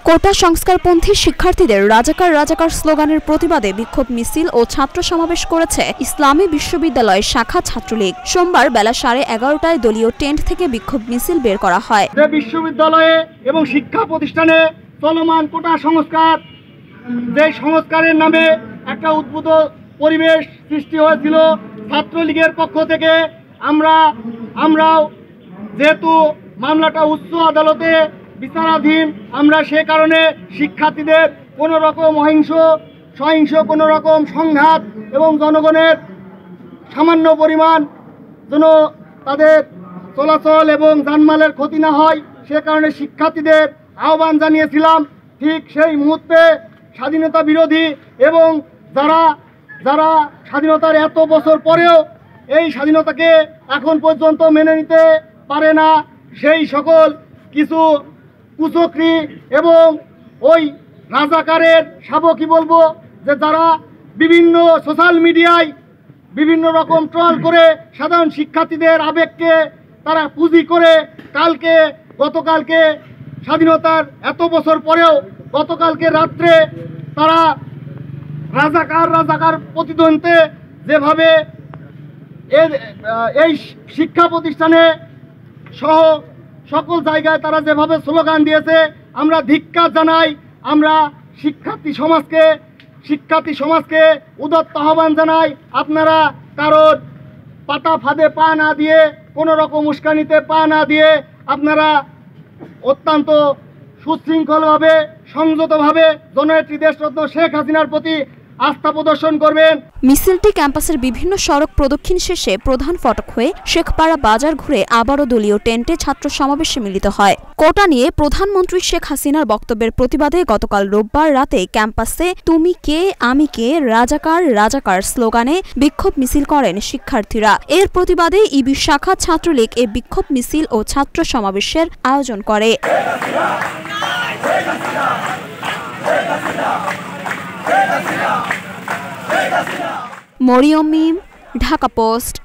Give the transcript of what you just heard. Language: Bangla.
কোটা সংস্কারপন্থী শিক্ষার্থীদের রাজাকার রাজাকার স্লোগানের প্রতিবাদে বিক্ষোভ মিছিল ও ছাত্র সমাবেশ করেছে ইসলামী বিশ্ববিদ্যালয় শাখা ছাত্রলীগ। সোমবার বেলা 11:30টায় দলীয় টেন্ট থেকে বিক্ষোভ মিছিল বের করা হয়। বিশ্ববিদ্যালয়ে এবং শিক্ষা প্রতিষ্ঠানে চলমান কোটা সংস্কার, যে সংস্কারের নামে একটা উদ্ভূত পরিবেশ সৃষ্টি হয়েছিল ছাত্রলীগের পক্ষ থেকে, আমরাও যেহেতু মামলাটা উচ্চ আদালতে বিচারাধীন, আমরা সে কারণে শিক্ষার্থীদের কোনো রকম সহিংস কোনো রকম সংঘাত এবং জনগণের সামান্য পরিমাণ যেন তাদের চলাচল এবং জানমালের ক্ষতি না হয়, সে কারণে শিক্ষার্থীদের আহ্বান জানিয়েছিলাম। ঠিক সেই মুহূর্তে স্বাধীনতা বিরোধী এবং যারা স্বাধীনতার এত বছর পরেও এই স্বাধীনতাকে এখন পর্যন্ত মেনে নিতে পারে না, সেই সকল কিছু কুচক্রী এবং ওই রাজাকারের কি বলবো, যে যারা বিভিন্ন সোশ্যাল মিডিয়ায় বিভিন্ন রকম ট্রল করে সাধারণ শিক্ষার্থীদের আবেগকে তারা পুঁজি করে গতকালকে স্বাধীনতার এত বছর পরেও গতকালকে রাত্রে তারা রাজাকার প্রতিদ্বন্দ্বিতে যেভাবে এই শিক্ষা প্রতিষ্ঠানে সহ সকল জায়গায় তারা যেভাবে স্লোগান দিয়েছে, আমরা ধিক্কার জানাই। আমরা শিক্ষার্থী সমাজকে উদাত্ত আহ্বান জানাই, আপনারা কারোর পাতা ফাঁদে পা না দিয়ে, কোনো রকম উস্কানিতে পা না দিয়ে আপনারা অত্যন্ত সুশৃঙ্খলভাবে সংযতভাবে জননেত্রী দেশরত্ন শেখ হাসিনার প্রতি আস্থা প্রদর্শন করবেন। মিছিলটি ক্যাম্পাসের বিভিন্ন সড়ক প্রদক্ষিণ শেষে প্রধান ফটক হয়ে শেখপাড়া বাজার ঘুরে আবারও দলীয় টেন্টে ছাত্র সমাবেশে মিলিত হয়। কোটা নিয়ে প্রধানমন্ত্রী শেখ হাসিনার বক্তব্যের প্রতিবাদে গতকাল রোববার রাতে ক্যাম্পাসে তুমি কে আমি কে রাজাকার রাজাকার স্লোগানে বিক্ষোভ মিছিল করেন শিক্ষার্থীরা। এর প্রতিবাদে ইবি শাখা ছাত্রলীগ এ বিক্ষোভ মিছিল ও ছাত্র সমাবেশের আয়োজন করে। মরিয়ম মিম, ঢাকা পোস্ট।